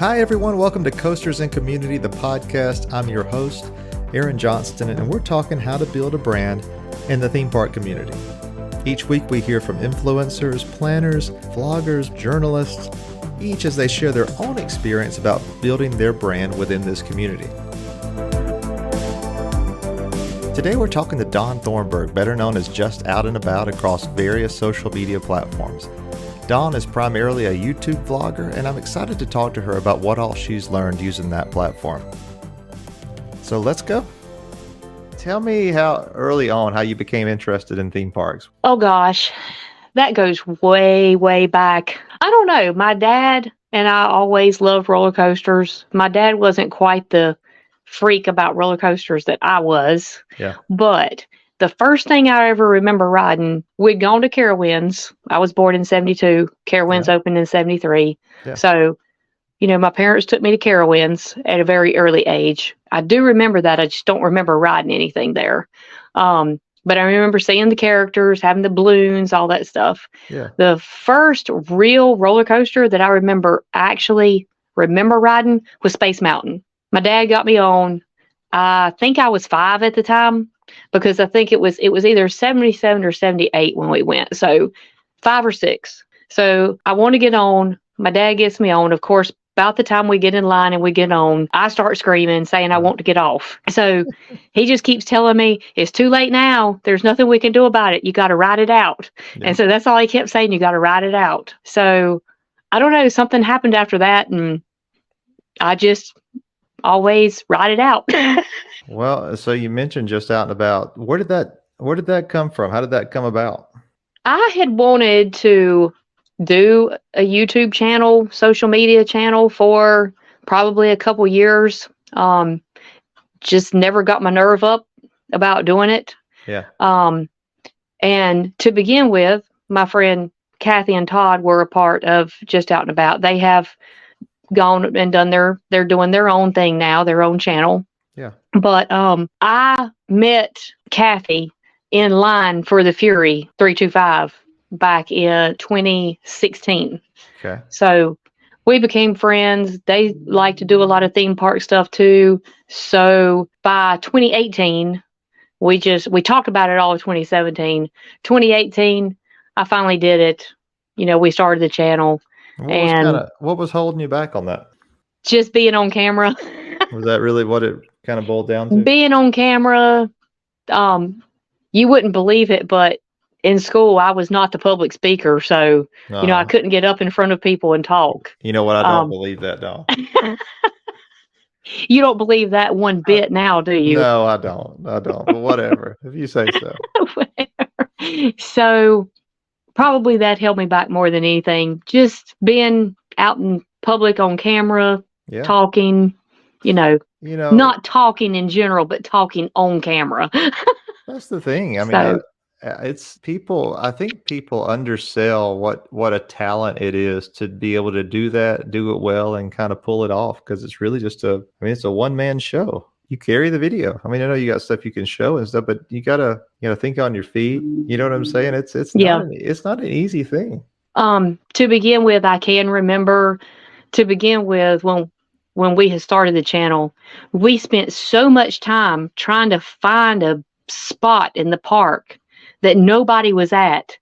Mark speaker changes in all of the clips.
Speaker 1: Hi, everyone. Welcome to Coasters and Community, the podcast. I'm your host, Aaron Johnston, and we're talking how to build a brand in the theme park community. Each week, we hear from influencers, planners, vloggers, journalists, each as they share their own experience about building their brand within this community. Today, we're talking to Dawn Thornburg, better known as Just Out and About across various social media platforms. Dawn is primarily a YouTube vlogger, and I'm excited to talk to her about what all she's learned using that platform. So let's go. Tell me how early on how you became interested in theme parks.
Speaker 2: Oh gosh, that goes way, way back. I don't know. My dad and I always loved roller coasters. My dad wasn't quite the freak about roller coasters that I was.
Speaker 1: Yeah.
Speaker 2: But the first thing I ever remember riding, we'd gone to Carowinds. I was born in 72. Carowinds opened in 73.
Speaker 1: Yeah.
Speaker 2: So, my parents took me to Carowinds at a very early age. I do remember that. I just don't remember riding anything there. But I remember seeing the characters, having the balloons, all that stuff.
Speaker 1: Yeah.
Speaker 2: The first real roller coaster that I actually remember riding was Space Mountain. My dad got me on. I think I was 5 at the time, because I think it was either 77 or 78 when we went. So 5 or 6. So I want to get on. My dad gets me on. Of course, about the time we get in line and we get on, I start screaming, saying I want to get off. So he just keeps telling me, it's too late now. There's nothing we can do about it. You got to ride it out. Yeah. And so that's all he kept saying. You got to ride it out. So I don't know. Something happened after that, and I just always ride it out.
Speaker 1: Well, so you mentioned Just Out and About. Where did that come from? How did that come about?
Speaker 2: I had wanted to do a YouTube channel, social media channel, for probably a couple years. Just never got my nerve up about doing it.
Speaker 1: Yeah.
Speaker 2: And to begin with, my friend Kathy and Todd were a part of Just Out and About. They have gone and done they're doing their own thing now, their own channel.
Speaker 1: Yeah.
Speaker 2: But I met Kathy in line for the Fury 325 back in 2016.
Speaker 1: Okay.
Speaker 2: So we became friends. They like to do a lot of theme park stuff too. So by 2018, we talked about it all of 2017. 2018, I finally did it. We started the channel.
Speaker 1: What was holding you back on that?
Speaker 2: Just being on camera.
Speaker 1: Was that really what it kind of boiled down to?
Speaker 2: Being on camera, you wouldn't believe it, but in school, I was not the public speaker. So, I couldn't get up in front of people and talk.
Speaker 1: You know what? I don't believe that, Dawn.
Speaker 2: You don't believe that one bit now, do you?
Speaker 1: No, I don't. But whatever. If you say so.
Speaker 2: So probably that held me back more than anything. Just being out in public on camera, talking, not talking in general, but talking on camera.
Speaker 1: That's the thing. I mean, it's people. I think people undersell what a talent it is to be able to do that, do it well, and kind of pull it off. Because it's really just it's a one-man show. You carry the video. I mean, I know you got stuff you can show and stuff, but you gotta think on your feet. You know what I'm saying? It's not an easy thing.
Speaker 2: To begin with, I can remember. To begin with, when we had started the channel, we spent so much time trying to find a spot in the park that nobody was at,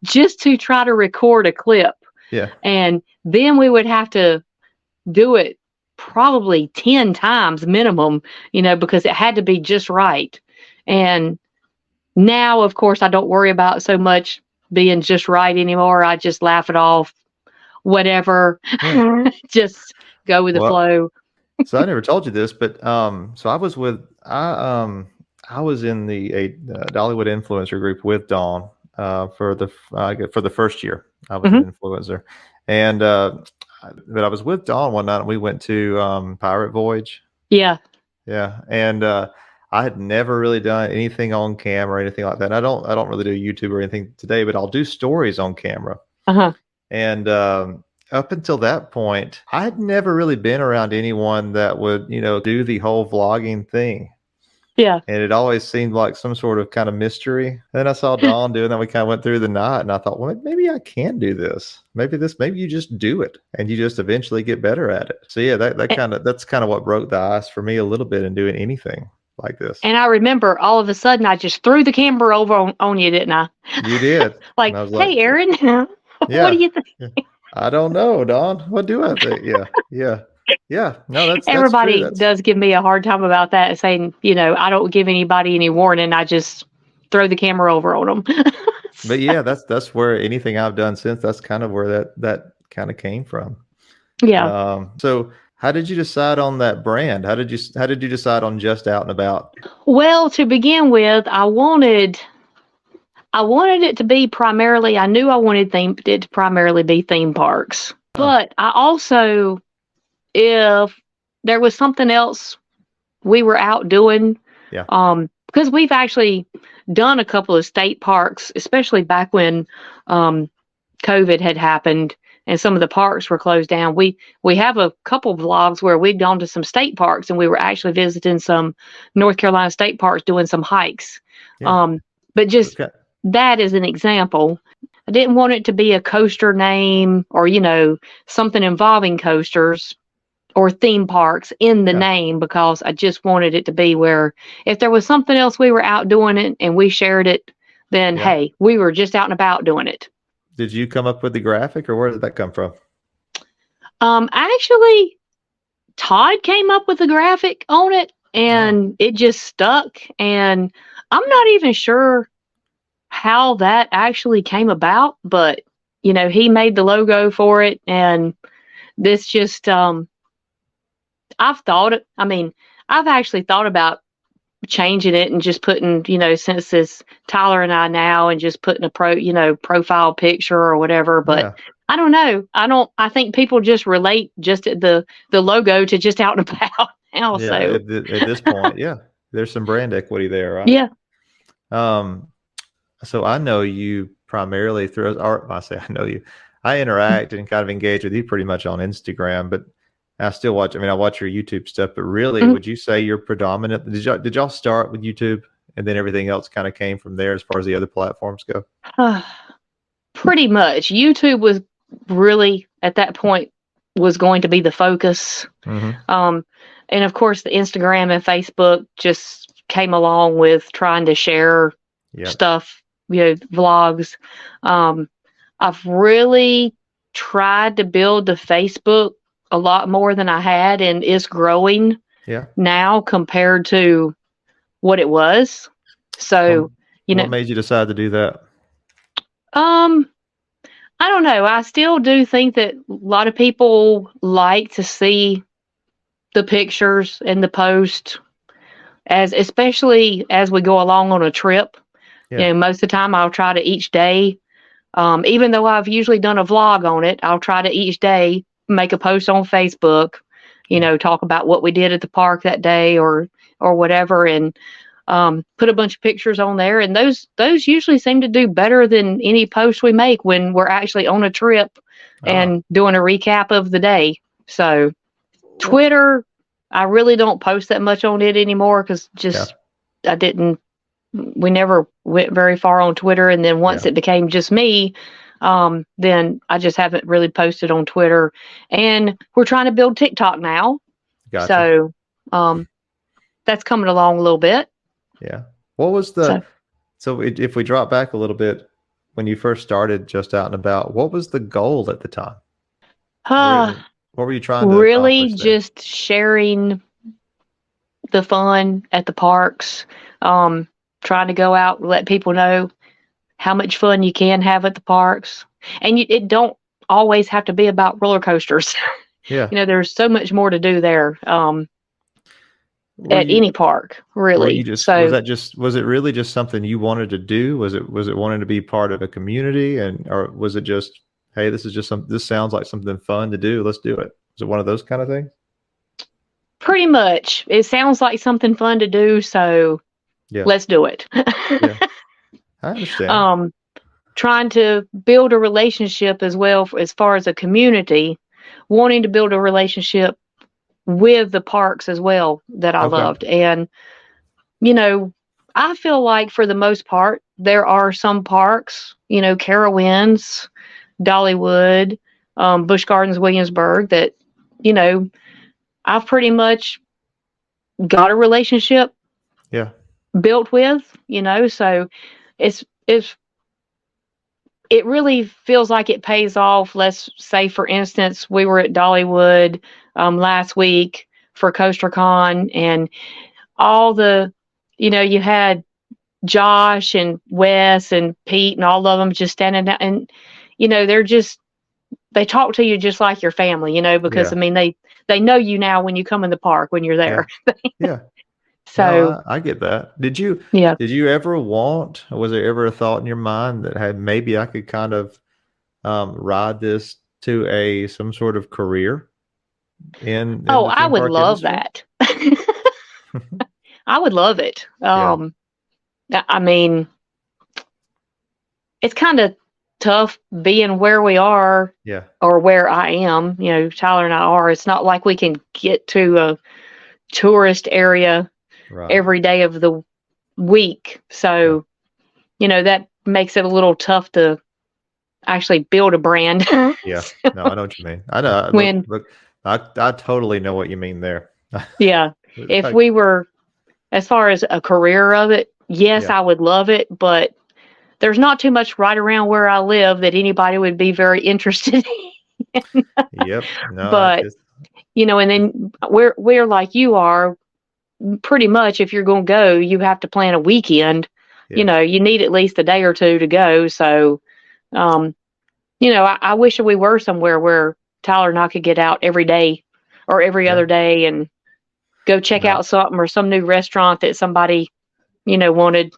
Speaker 2: just to try to record a clip.
Speaker 1: Yeah.
Speaker 2: And then we would have to do it probably 10 times minimum, because it had to be just right. And now, of course, I don't worry about so much being just right anymore. I just laugh it off, whatever, just go with the flow.
Speaker 1: So I never told you this, but so I was in the Dollywood influencer group with Dawn for the first year. I was an influencer, and but I was with Dawn one night, and we went to Pirate Voyage.
Speaker 2: Yeah.
Speaker 1: And I had never really done anything on camera or anything like that. And I don't really do YouTube or anything today, but I'll do stories on camera. And up until that point, I had never really been around anyone that would do the whole vlogging thing.
Speaker 2: Yeah.
Speaker 1: And it always seemed like some sort of kind of mystery. And then I saw Dawn doing that. We kind of went through the night, and I thought, well, maybe I can do this. Maybe you just do it, and you just eventually get better at it. So yeah, that's kind of what broke the ice for me a little bit in doing anything like this.
Speaker 2: And I remember all of a sudden I just threw the camera over on you, didn't I?
Speaker 1: You did.
Speaker 2: Like, hey, Aaron,
Speaker 1: yeah,
Speaker 2: what do you think?
Speaker 1: Yeah. I don't know, Dawn. What do I think? Yeah. No, that's
Speaker 2: Everybody
Speaker 1: true.
Speaker 2: does give me a hard time about that, saying, I don't give anybody any warning. I just throw the camera over on them.
Speaker 1: But yeah, that's where anything I've done since, that's kind of where that kind of came from.
Speaker 2: Yeah.
Speaker 1: So how did you decide on that brand? How did you decide on Just Out and About?
Speaker 2: Well, to begin with, I wanted it to be primarily, I knew I wanted it to primarily be theme parks. But I also, if there was something else we were out doing, because we've actually done a couple of state parks, especially back when COVID had happened and some of the parks were closed down. We have a couple vlogs where we'd gone to some state parks, and we were actually visiting some North Carolina state parks, doing some hikes. But just that is an example. I didn't want it to be a coaster name or, something involving coasters or theme parks in the name, because I just wanted it to be where if there was something else we were out doing it and we shared it, then hey, we were just out and about doing it.
Speaker 1: Did you come up with the graphic, or where did that come from?
Speaker 2: Actually, Todd came up with the graphic on it, and it just stuck. And I'm not even sure how that actually came about, but he made the logo for it, and this just I've actually thought about changing it and just putting, since it's Tyler and I now, and just putting a profile picture or whatever, but I don't know. I think people just relate just the logo to just out and about now.
Speaker 1: Yeah,
Speaker 2: so
Speaker 1: at this point, there's some brand equity there, right?
Speaker 2: Yeah.
Speaker 1: So I know you primarily through, or I say I know you, I interact and kind of engage with you pretty much on Instagram, but I still watch. I watch your YouTube stuff, but really, would you say you're predominant? Did y'all start with YouTube, and then everything else kind of came from there as far as the other platforms go?
Speaker 2: Pretty much. YouTube was really, at that point, was going to be the focus. And of course, the Instagram and Facebook just came along with trying to share stuff, vlogs. I've really tried to build the Facebook a lot more than I had, and it's growing now compared to what it was. So,
Speaker 1: what made you decide to do that?
Speaker 2: I don't know. I still do think that a lot of people like to see the pictures and the post, especially as we go along on a trip. Most of the time I'll try to each day, even though I've usually done a vlog on it, I'll try to each day make a post on Facebook, talk about what we did at the park that day or whatever, and put a bunch of pictures on there. And those usually seem to do better than any post we make when we're actually on a trip and doing a recap of the day. So Twitter, I really don't post that much on it anymore, because we never went very far on Twitter. And then once it became just me, then I just haven't really posted on Twitter, and we're trying to build TikTok now.
Speaker 1: Gotcha.
Speaker 2: So, that's coming along a little bit.
Speaker 1: Yeah. What was so if we drop back a little bit, when you first started Just Out and About, what was the goal at the time? What were you trying to
Speaker 2: really just sharing the fun at the parks, trying to go out and let people know how much fun you can have at the parks. And it don't always have to be about roller coasters. There's so much more to do there at any park, really.
Speaker 1: Was it really just something you wanted to do? Was it wanting to be part of a community, or was it just, hey, this sounds like something fun to do, let's do it? Was it one of those kind of things?
Speaker 2: Pretty much. It sounds like something fun to do, so let's do it.
Speaker 1: I understand.
Speaker 2: Trying to build a relationship as well, as far as a community, wanting to build a relationship with the parks as well that I loved. And you know, I feel like for the most part, there are some parks, Carowinds, Dollywood, Busch Gardens, Williamsburg, that, you know, I've pretty much got a relationship
Speaker 1: Yeah.
Speaker 2: built with, so it's it really feels like it pays off. Let's say, for instance, we were at Dollywood last week for CoasterCon, and all the, you had Josh and Wes and Pete and all of them just standing down, and they talk to you just like your family, because
Speaker 1: Yeah.
Speaker 2: I mean they know you now when you come in the park when you're there.
Speaker 1: Yeah.
Speaker 2: So
Speaker 1: No, I get that. Did you
Speaker 2: yeah.
Speaker 1: ever was there ever a thought in your mind that, hey, maybe I could kind of ride this to some sort of career in
Speaker 2: Oh,
Speaker 1: the
Speaker 2: I
Speaker 1: theme
Speaker 2: would
Speaker 1: park
Speaker 2: love
Speaker 1: industry?
Speaker 2: that. I would love it.
Speaker 1: Yeah.
Speaker 2: I mean, it's kind of tough being where we are
Speaker 1: Yeah.
Speaker 2: or where I am. Tyler and I are. It's not like we can get to a tourist area
Speaker 1: Right.
Speaker 2: every day of the week. So, that makes it a little tough to actually build a brand.
Speaker 1: Yeah. No, I know what you mean. I know. Look, I totally know what you mean there.
Speaker 2: Yeah. If we were, as far as a career of it, yes,
Speaker 1: Yeah.
Speaker 2: I would love it, but there's not too much right around where I live that anybody would be very interested in.
Speaker 1: Yep. No,
Speaker 2: But, and then we're like you are, pretty much if you're going to go, you have to plan a weekend.
Speaker 1: yeah.
Speaker 2: You need at least a day or two to go. So, I wish we were somewhere where Tyler and I could get out every day or every other day and go check out something or some new restaurant that somebody, wanted.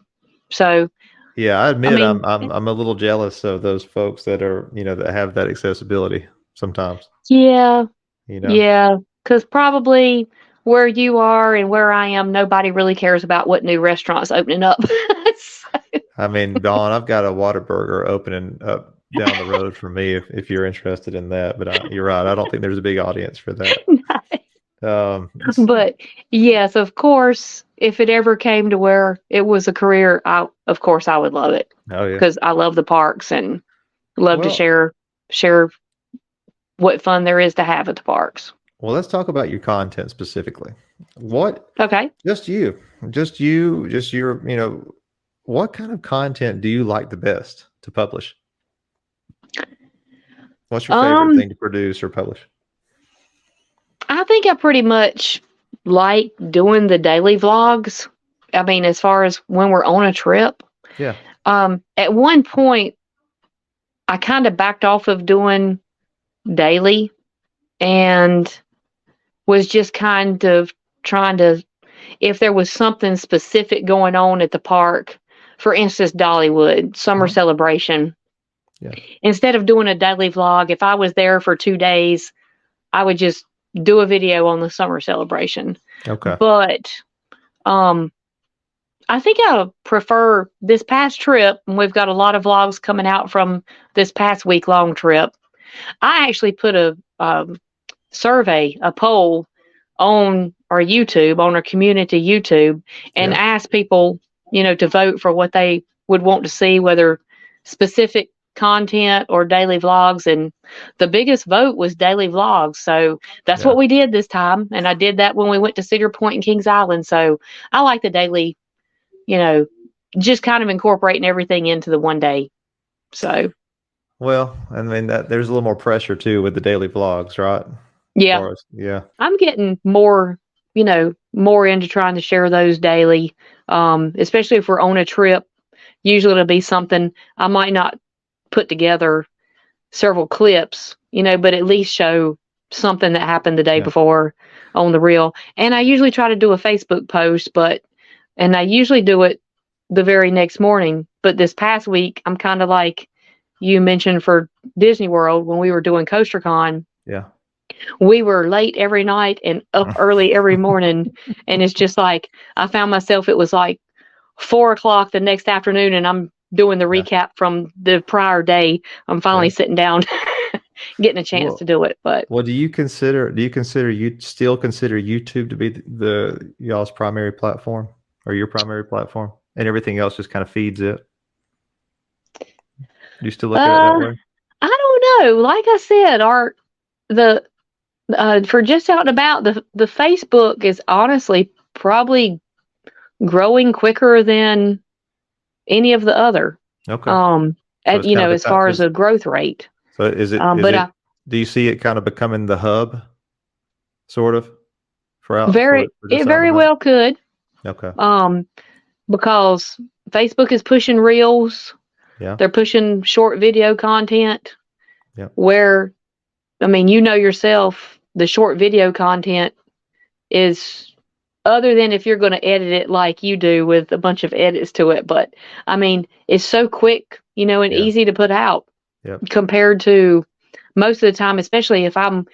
Speaker 2: So,
Speaker 1: yeah, I admit I'm a little jealous of those folks that are, that have that accessibility sometimes.
Speaker 2: Yeah. Yeah. Because probably where you are and where I am, nobody really cares about what new restaurant's opening up.
Speaker 1: I mean, Dawn, I've got a Whataburger opening up down the road for me if you're interested in that. But you're right. I don't think there's a big audience for that.
Speaker 2: But yes, of course, if it ever came to where it was a career, of course I would love it.
Speaker 1: Oh yeah,
Speaker 2: because I love the parks and love to share what fun there is to have at the parks.
Speaker 1: Well, let's talk about your content specifically.
Speaker 2: Okay.
Speaker 1: Just your, what kind of content do you like the best to publish? What's your favorite thing to produce or publish?
Speaker 2: I think I pretty much like doing the daily vlogs. I mean, as far as when we're on a trip.
Speaker 1: Yeah.
Speaker 2: At one point, I kind of backed off of doing daily and was just kind of trying to, if there was something specific going on at the park, for instance, Dollywood, summer celebration.
Speaker 1: Yeah. Instead
Speaker 2: of doing a daily vlog, if I was there for 2 days, I would just do a video on the summer celebration.
Speaker 1: Okay.
Speaker 2: But I think I prefer this past trip, and we've got a lot of vlogs coming out from this past week-long trip. I actually put a survey, a poll on our YouTube, on our community YouTube, and asked people, to vote for what they would want to see, whether specific content or daily vlogs, and the biggest vote was daily vlogs. So that's what we did this time, and I did that when we went to Cedar Point and Kings Island. So I like the daily, just kind of incorporating everything into the one day. So
Speaker 1: well, I mean, that there's a little more pressure too with the daily vlogs, right?
Speaker 2: Yeah. I'm getting more, more into trying to share those daily, especially if we're on a trip. Usually it'll be something I might not put together several clips, but at least show something that happened the day before on the reel. And I usually try to do a Facebook post, and I usually do it the very next morning. But this past week, I'm kind of like you mentioned for Disney World when we were doing CoasterCon.
Speaker 1: Yeah.
Speaker 2: We were late every night and up early every morning. And it's just like, I found myself, it was like 4:00 the next afternoon, and I'm doing the recap from the prior day. I'm finally sitting down, getting a chance to do it. But
Speaker 1: do you still consider YouTube to be y'all's primary platform? or your primary platform, and everything else just kind of feeds it? Do you still look at it that way?
Speaker 2: I don't know. Like I said, the for just out and about, the Facebook is honestly probably growing quicker than any of the other.
Speaker 1: Okay.
Speaker 2: As far as a growth rate.
Speaker 1: So is it? Do you see it kind of becoming the hub, sort of,
Speaker 2: it very well could.
Speaker 1: Okay.
Speaker 2: Because Facebook is pushing reels.
Speaker 1: Yeah.
Speaker 2: They're pushing short video content.
Speaker 1: Yeah.
Speaker 2: Where, I mean, yourself, the short video content is, other than if you're going to edit it like you do with a bunch of edits to it, but I mean, it's so quick, and easy to put out.
Speaker 1: Yep.
Speaker 2: Compared to most of the time, especially if I'm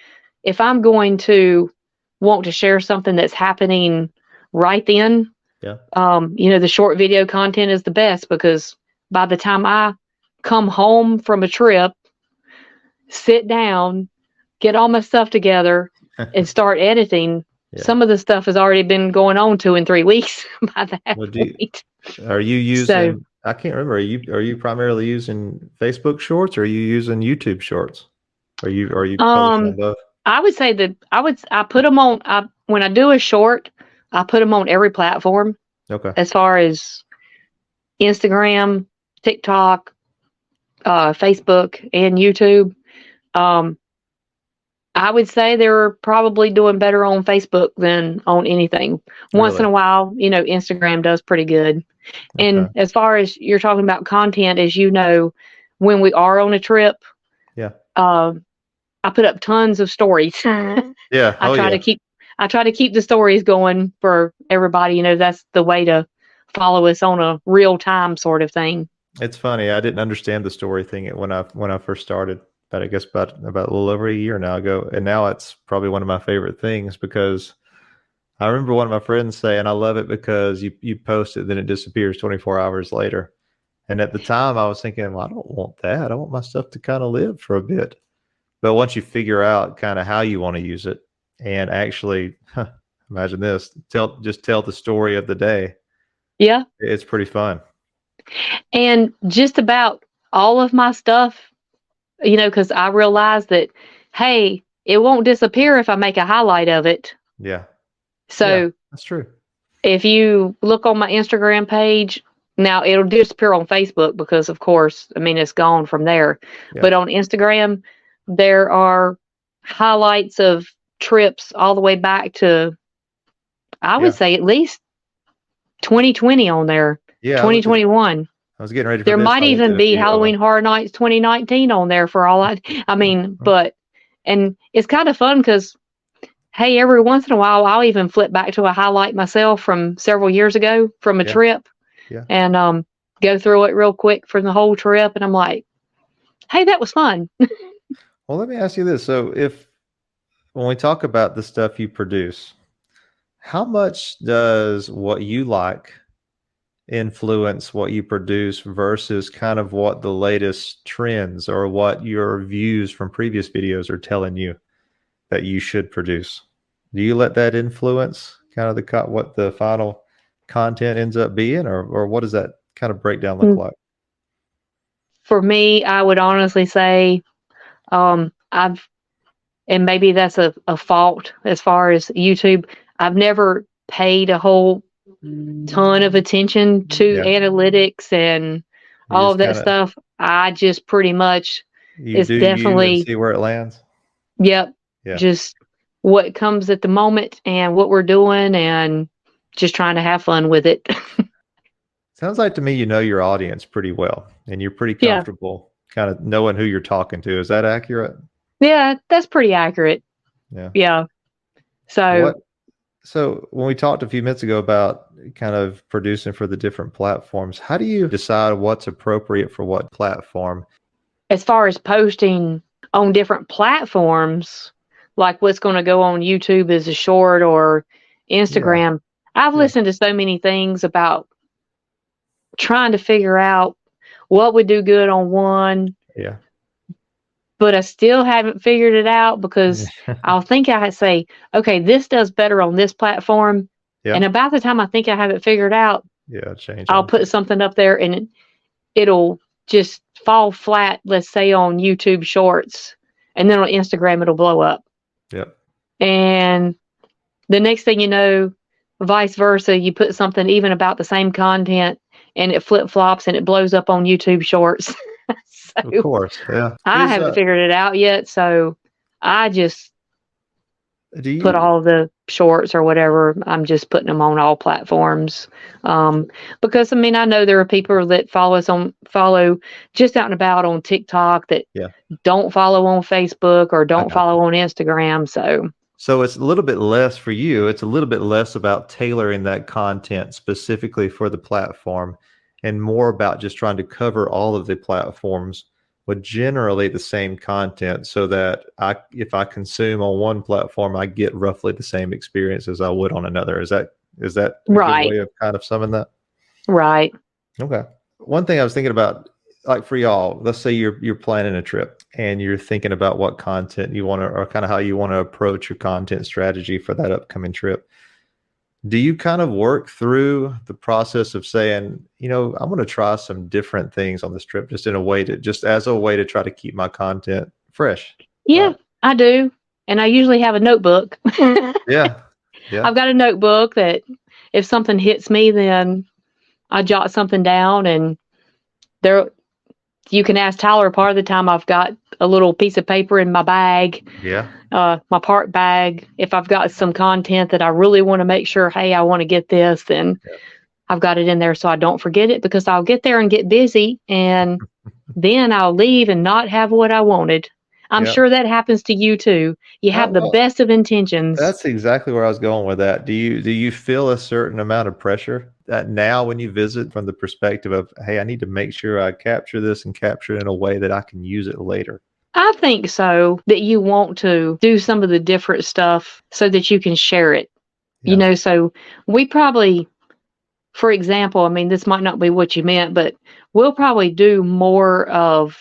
Speaker 2: going to want to share something that's happening right then.
Speaker 1: Yeah.
Speaker 2: The short video content is the best, because by the time I come home from a trip, sit down, get all my stuff together, and start editing, some of the stuff has already been going on 2 and 3 weeks by that point.
Speaker 1: Are you using? I can't remember. Are you primarily using Facebook Shorts, or are you using YouTube Shorts? Are you publishing both?
Speaker 2: I would say that I put them on. When I do a short, I put them on every platform.
Speaker 1: Okay.
Speaker 2: As far as Instagram, TikTok, Facebook, and YouTube. I would say they're probably doing better on Facebook than on anything. Once in a while, Instagram does pretty good. Okay. And as far as you're talking about content, as you know, when we are on a trip, I put up tons of stories.
Speaker 1: Yeah.
Speaker 2: I try to keep the stories going for everybody. That's the way to follow us on a real time sort of thing.
Speaker 1: It's funny. I didn't understand the story thing when I first started, but I guess about a little over a year now ago, and now it's probably one of my favorite things, because I remember one of my friends saying, "I love it because you post it, then it disappears 24 hours later." And at the time, I was thinking, well, I don't want that. I want my stuff to kind of live for a bit. But once you figure out kind of how you want to use it, and actually, imagine this, tell the story of the day.
Speaker 2: Yeah.
Speaker 1: It's pretty fun.
Speaker 2: And just about all of my stuff, because I realized that, hey, it won't disappear if I make a highlight of it.
Speaker 1: Yeah.
Speaker 2: So
Speaker 1: that's true.
Speaker 2: If you look on my Instagram page, now it'll disappear on Facebook because, of course, I mean, it's gone from there. Yeah. But on Instagram, there are highlights of trips all the way back to, I would say, at least 2020 on there. Yeah, 2021.
Speaker 1: I was getting ready for
Speaker 2: there might even be Halloween Horror Nights 2019 on there for all I mean, and it's kind of fun because, hey, every once in a while, I'll even flip back to a highlight myself from several years ago from a trip and go through it real quick for the whole trip. And I'm like, hey, that was fun.
Speaker 1: Well, let me ask you this. So when we talk about the stuff you produce, how much does what you like influence what you produce versus kind of what the latest trends or what your views from previous videos are telling you that you should produce? Do you let that influence kind of what the final content ends up being, or what does that kind of breakdown look like?
Speaker 2: For me, I would honestly say and maybe that's a fault as far as YouTube. I've never paid a whole ton of attention to analytics and all of that stuff. I just pretty much definitely
Speaker 1: see where it lands.
Speaker 2: Yep. Yeah. Just what comes at the moment and what we're doing and just trying to have fun with it.
Speaker 1: Sounds like to me you know your audience pretty well and you're pretty comfortable kind of knowing who you're talking to. Is that accurate?
Speaker 2: Yeah, that's pretty accurate. Yeah. Yeah.
Speaker 1: So when we talked a few minutes ago about kind of producing for the different platforms, how do you decide what's appropriate for what platform?
Speaker 2: As far as posting on different platforms, like what's going to go on YouTube as a short or Instagram, I've listened to so many things about trying to figure out what would do good on one.
Speaker 1: Yeah.
Speaker 2: But I still haven't figured it out because I'll think I say, okay, this does better on this platform. And about the time I think I have it figured out,
Speaker 1: change.
Speaker 2: I'll put something up there and it'll just fall flat, let's say on YouTube Shorts, and then on Instagram it'll blow up.
Speaker 1: Yep.
Speaker 2: And the next thing you know, vice versa, you put something even about the same content and it flip-flops and it blows up on YouTube Shorts.
Speaker 1: So, of course, yeah.
Speaker 2: I haven't figured it out yet, so I just put all the shorts or whatever. I'm just putting them on all platforms. Because I mean, I know there are people that follow just out and about on TikTok that don't follow on Facebook or don't follow on Instagram. So
Speaker 1: it's a little bit less for you. It's a little bit less about tailoring that content specifically for the platform and more about just trying to cover all of the platforms with generally the same content so that if I consume on one platform, I get roughly the same experience as I would on another. Is that a
Speaker 2: right.
Speaker 1: good way of kind of summing that?
Speaker 2: Right.
Speaker 1: Okay. One thing I was thinking about, like for y'all, let's say you're planning a trip and you're thinking about what content you want to, or kind of how you want to approach your content strategy for that upcoming trip. Do you kind of work through the process of saying, I'm going to try some different things on this trip just as a way to try to keep my content fresh?
Speaker 2: Yeah, right? I do. And I usually have a notebook.
Speaker 1: Yeah.
Speaker 2: I've got a notebook that if something hits me, then I jot something down, and you can ask Tyler, part of the time I've got a little piece of paper in my bag.
Speaker 1: Yeah.
Speaker 2: My park bag. If I've got some content that I really want to make sure, hey, I want to get this, then I've got it in there so I don't forget it, because I'll get there and get busy and then I'll leave and not have what I wanted. I'm sure that happens to you too. You have the best of intentions.
Speaker 1: That's exactly where I was going with that. Do you feel a certain amount of pressure that now when you visit from the perspective of, hey, I need to make sure I capture this and capture it in a way that I can use it later?
Speaker 2: I think so, that you want to do some of the different stuff so that you can share it. So we probably, for example, I mean, this might not be what you meant, but we'll probably do more of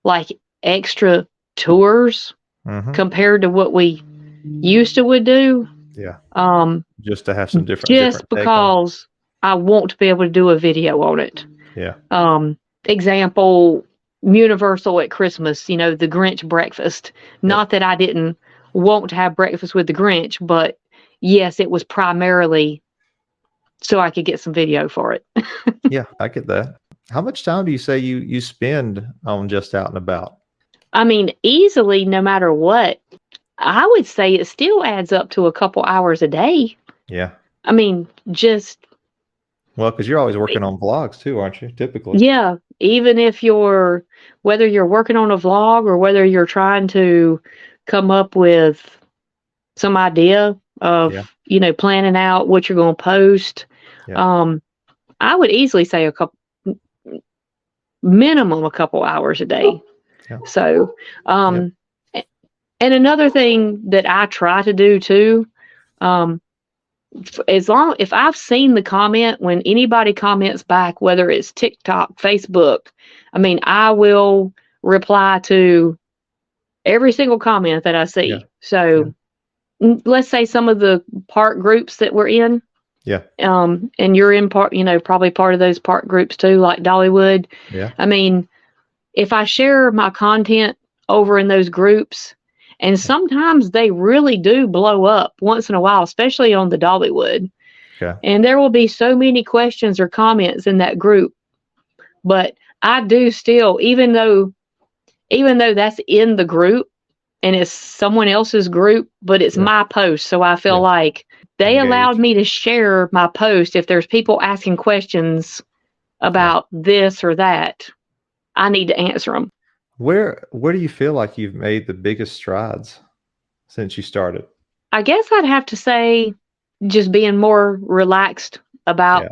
Speaker 2: like extra tours compared to what we used to would do.
Speaker 1: Yeah. Just to have some different.
Speaker 2: Just because I want to be able to do a video on it.
Speaker 1: Yeah.
Speaker 2: Example, Universal at Christmas, the Grinch breakfast. Not that I didn't want to have breakfast with the Grinch, but yes, it was primarily so I could get some video for it.
Speaker 1: Yeah, I get that. How much time do you say you spend on just out and about?
Speaker 2: I mean, easily, no matter what, I would say it still adds up to a couple hours a day.
Speaker 1: Yeah.
Speaker 2: I mean,
Speaker 1: well, because you're always working on vlogs too, aren't you? Typically.
Speaker 2: Yeah. Even if whether you're working on a vlog or whether you're trying to come up with some idea of, planning out what you're going to post. Yeah. I would easily say minimum a couple hours a day. Yeah. So, and another thing that I try to do too, if I've seen the comment, when anybody comments back, whether it's TikTok, Facebook, I mean, I will reply to every single comment that I see. Yeah. So let's say some of the park groups that we're in.
Speaker 1: Yeah.
Speaker 2: And you're in part, probably part of those park groups too, like Dollywood.
Speaker 1: Yeah.
Speaker 2: I mean, if I share my content over in those groups, and sometimes they really do blow up once in a while, especially on the Dollywood.
Speaker 1: Okay.
Speaker 2: And there will be so many questions or comments in that group. But I do still, even though that's in the group and it's someone else's group, but it's my post. So I feel like they allowed me to share my post. If there's people asking questions about this or that, I need to answer them.
Speaker 1: Where do you feel like you've made the biggest strides since you started?
Speaker 2: I guess I'd have to say just being more relaxed about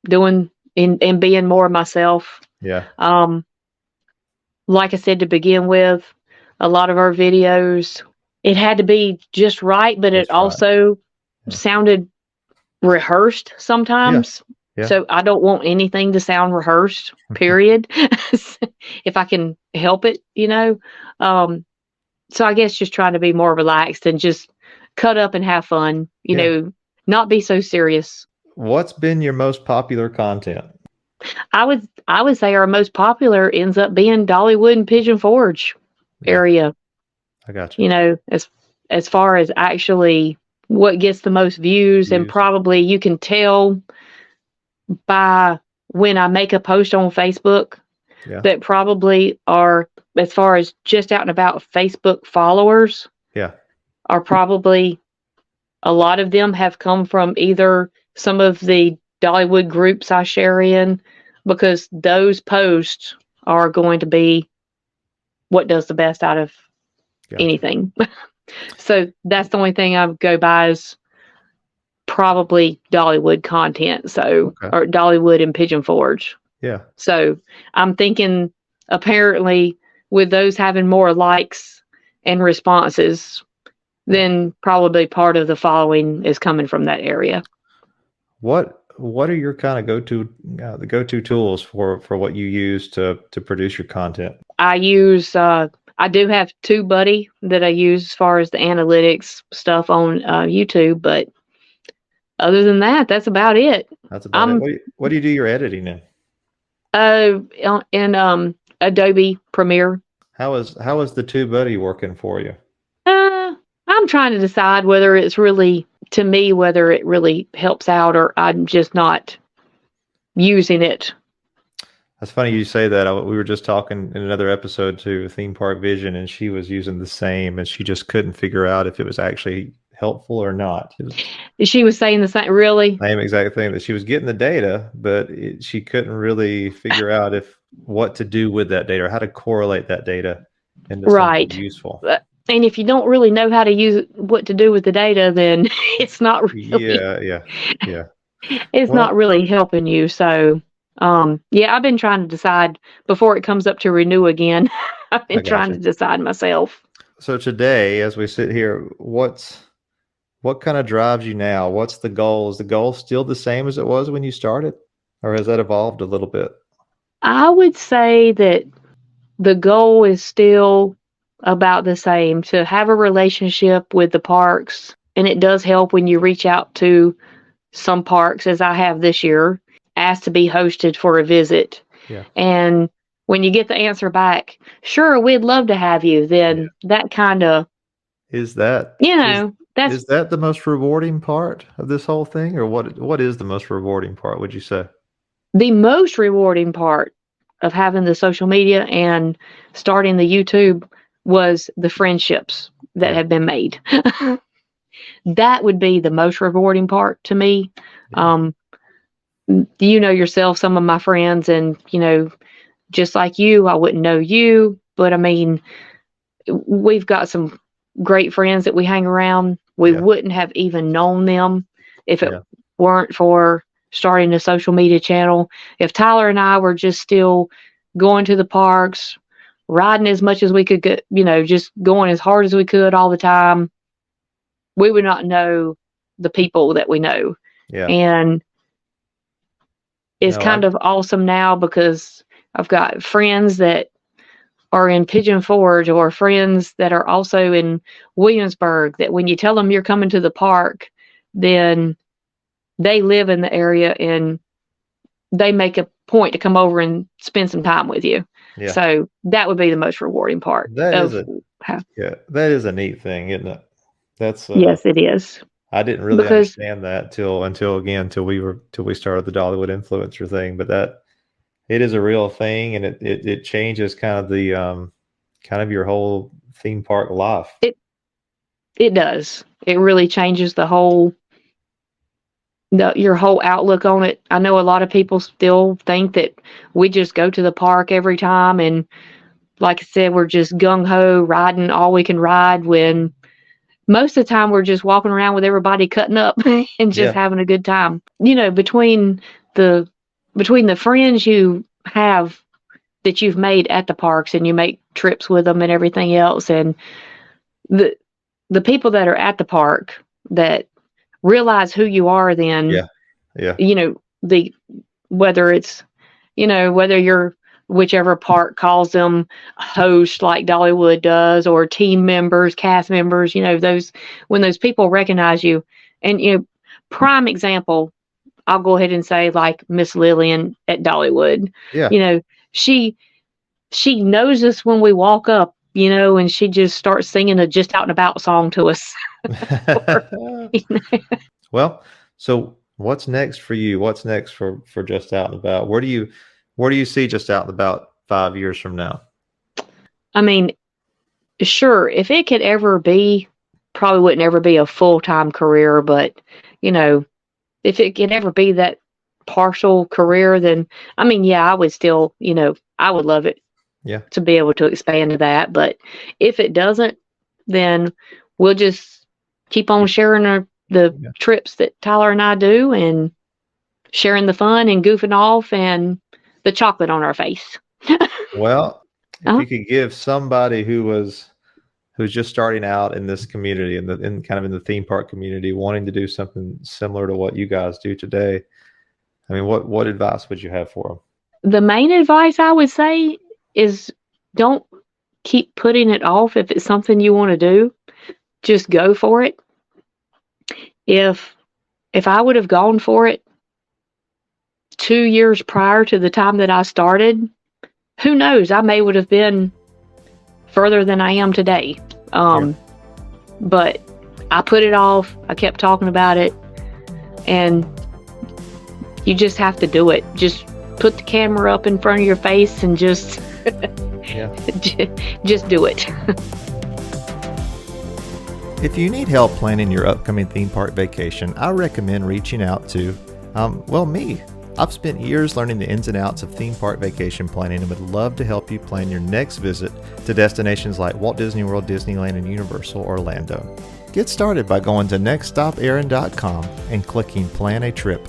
Speaker 2: doing and being more myself.
Speaker 1: Yeah.
Speaker 2: Like I said to begin with, a lot of our videos, it had to be just right, but it also sounded rehearsed sometimes. Yeah. So I don't want anything to sound rehearsed, period. If I can help it, So I guess just trying to be more relaxed and just cut up and have fun, not be so serious.
Speaker 1: What's been your most popular content?
Speaker 2: I would say our most popular ends up being Dollywood and Pigeon Forge area.
Speaker 1: I got you.
Speaker 2: You know, as far as actually what gets the most views, and probably you can tell by when I make a post on Facebook that probably are, as far as just out and about Facebook followers, are probably a lot of them have come from either some of the Dollywood groups I share in, because those posts are going to be what does the best out of anything. So that's the only thing I would go by is probably Dollywood content. So, or Dollywood and Pigeon Forge.
Speaker 1: Yeah.
Speaker 2: So I'm thinking apparently with those having more likes and responses, then probably part of the following is coming from that area.
Speaker 1: What are your kind of the go-to tools for what you use to produce your content?
Speaker 2: I use I do have TubeBuddy that I use as far as the analytics stuff on YouTube, but other than that, that's about it.
Speaker 1: That's about it. What do you do your editing in?
Speaker 2: In Adobe Premiere.
Speaker 1: How is the TubeBuddy working for you?
Speaker 2: I'm trying to decide whether it's really, to me, whether it really helps out or I'm just not using it.
Speaker 1: That's funny you say that. We were just talking in another episode to Theme Park Vision, and she was using the same, and she just couldn't figure out if it was actually helpful or not.
Speaker 2: She was saying the same, really?
Speaker 1: Same exact thing, that she was getting the data, but she couldn't really figure out what to do with that data or how to correlate that data into something useful.
Speaker 2: And if you don't really know how to use it, what to do with the data, then it's not really.
Speaker 1: Yeah.
Speaker 2: It's not really helping you. So, I've been trying to decide before it comes up to renew again. I've been trying to decide myself.
Speaker 1: So today, as we sit here, what kind of drives you now? What's the goal? Is the goal still the same as it was when you started, or has that evolved a little bit?
Speaker 2: I would say that the goal is still about the same, to have a relationship with the parks. And it does help when you reach out to some parks, as I have this year, asked to be hosted for a visit.
Speaker 1: Yeah.
Speaker 2: And when you get the answer back, sure, we'd love to have you, then that kind of
Speaker 1: is that, is that the most rewarding part of this whole thing, or what is the most rewarding part, would you say?
Speaker 2: The most rewarding part of having the social media and starting the YouTube was the friendships that have been made. That would be the most rewarding part to me. You know yourself, some of my friends, and just like you, I wouldn't know you, but I mean, we've got some great friends that we hang around. We wouldn't have even known them if it weren't for starting a social media channel. If Tyler and I were just still going to the parks, riding as much as we could get, just going as hard as we could all the time, we would not know the people that we know.
Speaker 1: Yeah.
Speaker 2: And it's kind of awesome now because I've got friends that are in Pigeon Forge or friends that are also in Williamsburg, that when you tell them you're coming to the park, then they live in the area and they make a point to come over and spend some time with you.
Speaker 1: Yeah.
Speaker 2: So that would be the most rewarding part.
Speaker 1: That is a neat thing, isn't it? That's
Speaker 2: yes, it is.
Speaker 1: I didn't really understand that till we started the Dollywood influencer thing, but that it is a real thing, and it changes kind of the kind of your whole theme park life.
Speaker 2: It does. It really changes your whole outlook on it. I know a lot of people still think that we just go to the park every time, and like I said, we're just gung-ho riding all we can ride, when most of the time we're just walking around with everybody cutting up and just having a good time. Between the friends you have that you've made at the parks, and you make trips with them and everything else, and the people that are at the park that realize who you are, then whether it's whether you're whichever park calls them host like Dollywood does, or team members, cast members, when those people recognize you. And prime example, I'll go ahead and say like Miss Lillian at Dollywood.
Speaker 1: Yeah.
Speaker 2: You know, she knows us when we walk up, you know, and she just starts singing a Just Out and About song to us. You know?
Speaker 1: Well, so what's next for you? What's next for Just Out and About? Where do you see Just Out and About 5 years from now?
Speaker 2: I mean, sure, if it could ever be, probably wouldn't ever be a full-time career, but you know, if it could ever be that partial career, then I mean, yeah, I would still, you know, I would love it.
Speaker 1: Yeah.
Speaker 2: To be able to expand to that. But if it doesn't, then we'll just keep on sharing the trips that Tyler and I do, and sharing the fun and goofing off and the chocolate on our face.
Speaker 1: Well, if you could give somebody who's just starting out in this community, in kind of in the theme park community, wanting to do something similar to what you guys do today, I mean, what advice would you have for them?
Speaker 2: The main advice I would say is don't keep putting it off. If it's something you want to do, just go for it. If I would have gone for it 2 years prior to the time that I started, who knows, I may would have been further than I am today. But I put it off. I kept talking about it, and you just have to do it. Just put the camera up in front of your face and just just do it.
Speaker 1: If you need help planning your upcoming theme park vacation, I recommend reaching out to, me. I've spent years learning the ins and outs of theme park vacation planning and would love to help you plan your next visit to destinations like Walt Disney World, Disneyland, and Universal Orlando. Get started by going to nextstopaaron.com and clicking Plan a Trip.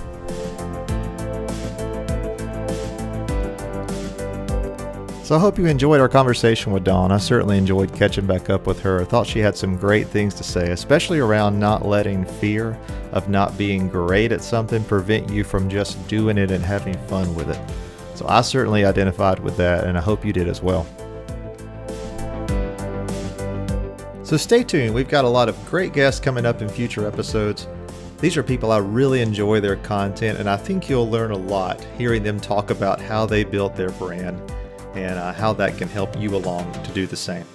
Speaker 1: So I hope you enjoyed our conversation with Dawn. I certainly enjoyed catching back up with her. I thought she had some great things to say, especially around not letting fear of not being great at something prevent you from just doing it and having fun with it. So I certainly identified with that, and I hope you did as well. So stay tuned. We've got a lot of great guests coming up in future episodes. These are people I really enjoy their content, and I think you'll learn a lot hearing them talk about how they built their brand and how that can help you along to do the same.